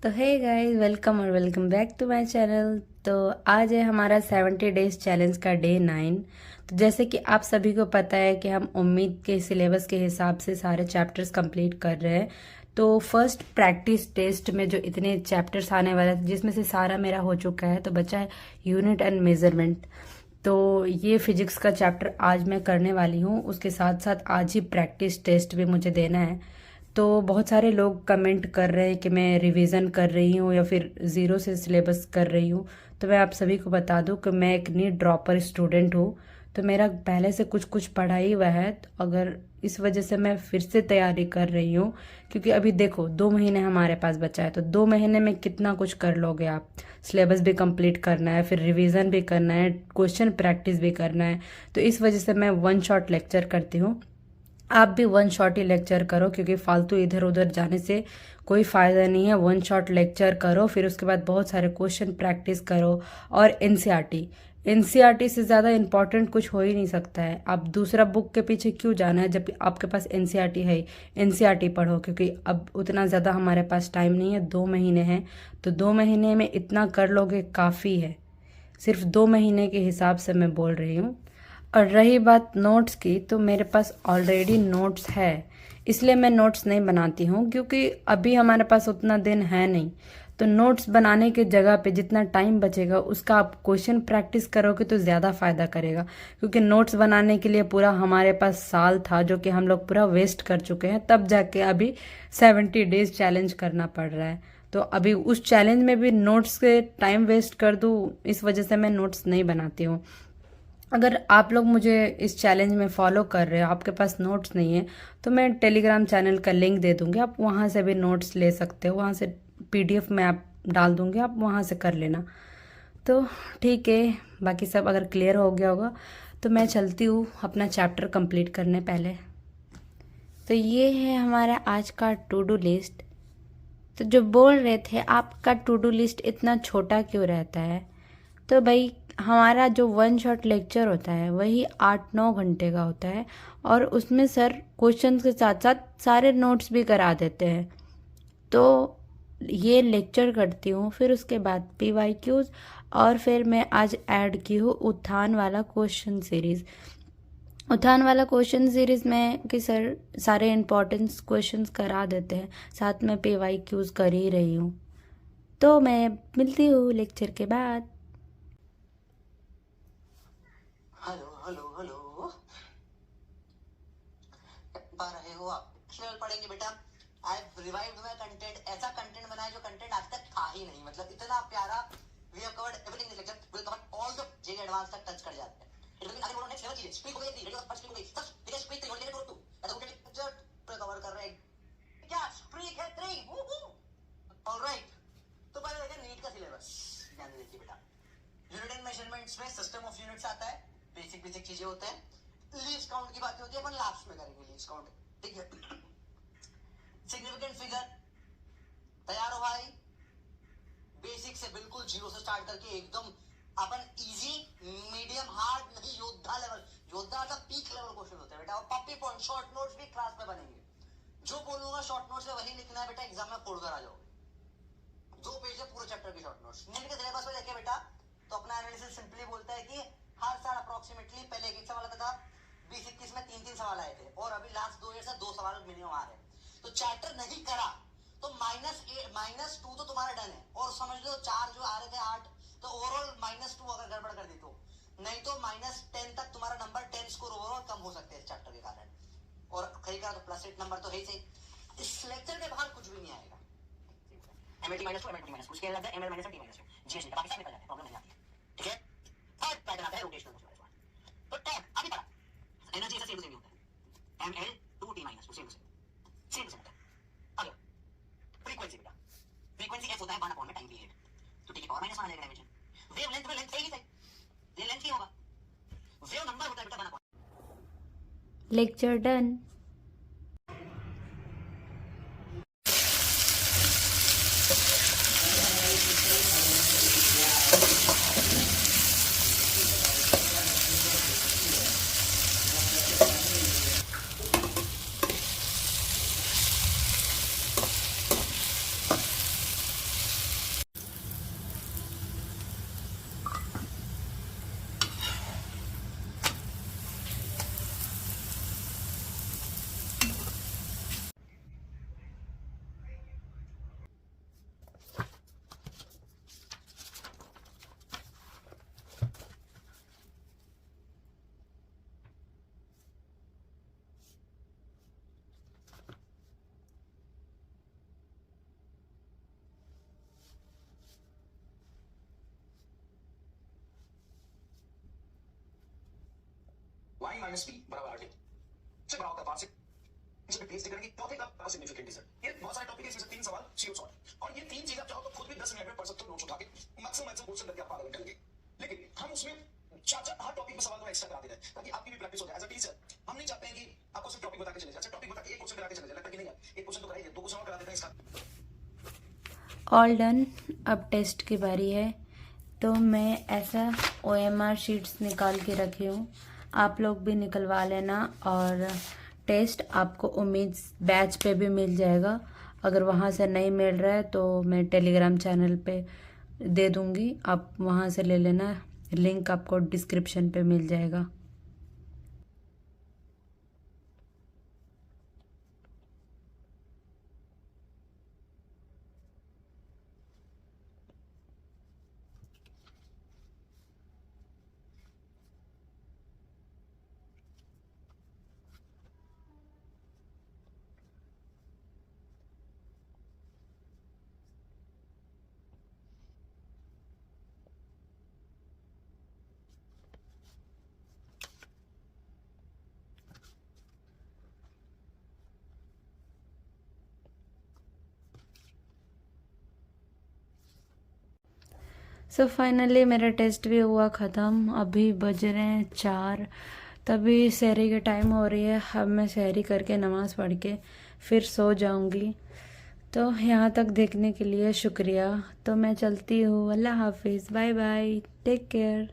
तो hey guys, welcome और welcome back to my channel. तो आज है हमारा 70 डेज चैलेंज का डे 9। तो जैसे कि आप सभी को पता है कि हम उम्मीद के सिलेबस के हिसाब से सारे चैप्टर्स कंप्लीट कर रहे हैं। तो फर्स्ट प्रैक्टिस टेस्ट में जो इतने चैप्टर्स आने वाले थे, जिसमें से सारा मेरा हो चुका है, तो बचा है यूनिट एंड मेजरमेंट। तो ये फिजिक्स का चैप्टर आज मैं करने वाली हूँ। उसके साथ साथ आज ही प्रैक्टिस टेस्ट भी मुझे देना है। तो बहुत सारे लोग कमेंट कर रहे हैं कि मैं रिवीजन कर रही हूँ या फिर ज़ीरो से सिलेबस कर रही हूँ। तो मैं आप सभी को बता दूँ कि मैं एक नीट ड्रॉपर स्टूडेंट हूँ। तो मेरा पहले से कुछ कुछ पढ़ा ही हुआ है, तो अगर इस वजह से मैं फिर से तैयारी कर रही हूँ, क्योंकि अभी देखो 2 महीने हमारे पास बचा है। तो 2 महीने में कितना कुछ कर लोगे आप। सिलेबस भी कंप्लीट करना है, फिर रिवीजन भी करना है, क्वेश्चन प्रैक्टिस भी करना है। तो इस वजह से मैं वन शॉट लेक्चर करती हूँ। आप भी वन शॉट ही लेक्चर करो, क्योंकि फालतू इधर उधर जाने से कोई फ़ायदा नहीं है। वन शॉट लेक्चर करो, फिर उसके बाद बहुत सारे क्वेश्चन प्रैक्टिस करो। और एनसीईआरटी, एनसीईआरटी से ज़्यादा इम्पोर्टेंट कुछ हो ही नहीं सकता है। आप दूसरा बुक के पीछे क्यों जाना है जब आपके पास एनसीईआरटी है। एनसीईआरटी पढ़ो, क्योंकि अब उतना ज़्यादा हमारे पास टाइम नहीं है, 2 महीने हैं। तो 2 महीने में इतना कर लोगे काफ़ी है। सिर्फ 2 महीने के हिसाब से मैं बोल रही हूँ। और रही बात नोट्स की, तो मेरे पास ऑलरेडी नोट्स है, इसलिए मैं नोट्स नहीं बनाती हूँ, क्योंकि अभी हमारे पास उतना दिन है नहीं। तो नोट्स बनाने के जगह पे जितना टाइम बचेगा उसका आप क्वेश्चन प्रैक्टिस करोगे तो ज़्यादा फ़ायदा करेगा। क्योंकि नोट्स बनाने के लिए पूरा हमारे पास साल था, जो कि हम लोग पूरा वेस्ट कर चुके हैं, तब जाके अभी 70 डेज चैलेंज करना पड़ रहा है। तो अभी उस चैलेंज में भी नोट्स के टाइम वेस्ट कर दूँ, इस वजह से मैं नोट्स नहीं बनाती हूँ। अगर आप लोग मुझे इस चैलेंज में फॉलो कर रहे हो, आपके पास नोट्स नहीं है, तो मैं टेलीग्राम चैनल का लिंक दे दूंगी, आप वहाँ से भी नोट्स ले सकते हो। वहाँ से पीडीएफ में आप डाल दूंगी, आप वहाँ से कर लेना। तो ठीक है, बाकी सब अगर क्लियर हो गया होगा तो मैं चलती हूँ अपना चैप्टर कंप्लीट करने पहले। तो ये है हमारा आज का टू डू लिस्ट। तो जो बोल रहे थे आपका टू डू लिस्ट इतना छोटा क्यों रहता है, तो भाई हमारा जो वन शॉट लेक्चर होता है वही 8-9 घंटे का होता है, और उसमें सर क्वेश्चंस के साथ साथ सारे नोट्स भी करा देते हैं। तो ये लेक्चर करती हूँ, फिर उसके बाद पीवाईक्यूज, और फिर मैं आज ऐड की हूँ उत्थान वाला क्वेश्चन सीरीज़। उत्थान वाला क्वेश्चन सीरीज में कि सर सारे इम्पोर्टेंस क्वेश्चंस करा देते हैं, साथ में पीवाईक्यूज कर ही रही हूँ। तो मैं मिलती हूँ लेक्चर के बाद। हेलो हेलो हेलो, पा रहे हो आप? केवल पढ़ेंगे बेटा। आई रिवाइव्ड माय कंटेंट, ऐसा कंटेंट बनाया जो कंटेंट आज तक था ही नहीं। मतलब इतना प्यारा। We have covered everything in this lecture, will cover all the JEE advance तक टच कर जाते हैं। इट विल आगे बोलो नेक्स्ट लेवल चीजें। स्पीड हो गई, रेडी हो, फर्स्ट स्पीड हो गई, सब ठीक है। स्पीड 3 होने को 2 ऐसा उठे पिक्चर पूरा कवर कर रहे हैं। क्या स्पीड है 3? वूहू, ऑलराइट। तो पहले देखिए नीट का सिलेबस, ध्यान से देखिए बेटा। यूनिट एंड मेजरमेंट्स में सिस्टम ऑफ यूनिट्स आता है, बेसिक बेसिक चीजें होते हैं। लीस्ट काउंट की बात होती है, अपन लास्ट में करेंगे लीस्ट काउंट, ठीक है। सिग्निफिकेंट फिगर, तैयार हो भाई? बेसिक से बिल्कुल जीरो से स्टार्ट करके एकदम अपन इजी, मीडियम, हार्ड नहीं, योद्धा लेवल। योद्धा का पीक लेवल क्वेश्चन होता है बेटा। और पॉपी पॉइंट शॉर्ट नोट्स भी क्लास में बनेंगे। जो बोलूंगा शॉर्ट नोट्स में वही लिखना है बेटा, एग्जाम में फोड़ कर आ जाओगे। 2 पेज है पूरे चैप्टर की शॉर्ट नोट्स। नीट के सिलेबस में देखिए बेटा, तो अपना एनालिसिस सिंपली बोलता है कि हर साल अप्रोक्सीमेटली पहले एक सवाल आता था, 20-21 में 3-3 सवाल आए थे, और अभी लास्ट 2 ईयर से 2 सवाल मिनिमम आ रहे हैं। तो चैप्टर नहीं करा तो -2 तो तुम्हारा डन है, और समझ लो 4 जो आ रहे थे 8, तो ओवरऑल -2 अगर गड़बड़ कर दी तो, नहीं तो -10 तक तुम्हारा नंबर 10 स्कोर ओवरऑल कम हो सकते हैं इस चैप्टर के कारण। और कहीं का तो +8 नंबर तो है ही सही। इस लेक्चर के बाहर कुछ भी नहीं आएगा। MLT -2, MLT -2, उसके अलग है ML -1, T -2, जीएस बाकी सब निकल जाते हैं, प्रॉब्लम नहीं आती है, ठीक है। थर्ड पैटर्न आता है रोटेशनल मोशन। तो टैग अभी पढ़ा, एनर्जी ऐसा सेम होता है, ML 2T- सेम होता है। आगे फ्रीक्वेंसी बेटा, फ्रीक्वेंसी f होता है 1 टाइम पीरियड, तो t की पावर -1 आ जाएगा डायमेंशन। वेव लेंथ में लेंथ है ही सही, ये लेंथ ही होगा। वेव नंबर होता है बेटा 1। Lecture done. I minus B बराबर RT से बड़ा होता है 5 से इसे PhD करेंगे टॉपिक का सिग्निफिकेंट है सर। ये बहुत सारे टॉपिक है, इसमें से 3 सवाल सीओ सॉल्व और ये 3 चीज आप चाहो तो खुद भी 10 मिनट में पढ़ सकते हो नोट्स उठा के मैक्सिमम क्वेश्चन करके आप आधा घंटा लगे। लेकिन हम उसमें चार हर टॉपिक में सवाल को एक्स्ट्रा करा दे रहे हैं ताकि आपकी भी प्रैक्टिस हो जाए। एज अ टीचर हम नहीं चाहते हैं कि आपको सिर्फ टॉपिक बता के चले जाए। अच्छा टॉपिक बता के एक क्वेश्चन करा के चले जाए, लगता है कि नहीं यार एक क्वेश्चन तो कराइए, 2 क्वेश्चन और करा देते हैं इसका। All done. अब टेस्ट की बारी है। तो मैं ऐसा OMR शीट्स निकाल के रखी हूँ, आप लोग भी निकलवा लेना। और टेस्ट आपको उम्मीद बैच पे भी मिल जाएगा। अगर वहाँ से नहीं मिल रहा है तो मैं टेलीग्राम चैनल पे दे दूँगी, आप वहाँ से ले लेना, लिंक आपको डिस्क्रिप्शन पे मिल जाएगा। सो फाइनली मेरा टेस्ट भी हुआ ख़त्म। अभी बज रहे हैं 4, तभी सहरी के टाइम हो रही है। अब मैं सहरी करके नमाज़ पढ़ के फिर सो जाऊंगी। तो यहाँ तक देखने के लिए शुक्रिया। तो मैं चलती हूँ, अल्लाह हाफिज़, बाय बाय, टेक केयर।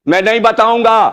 मैं नहीं बताऊंगा।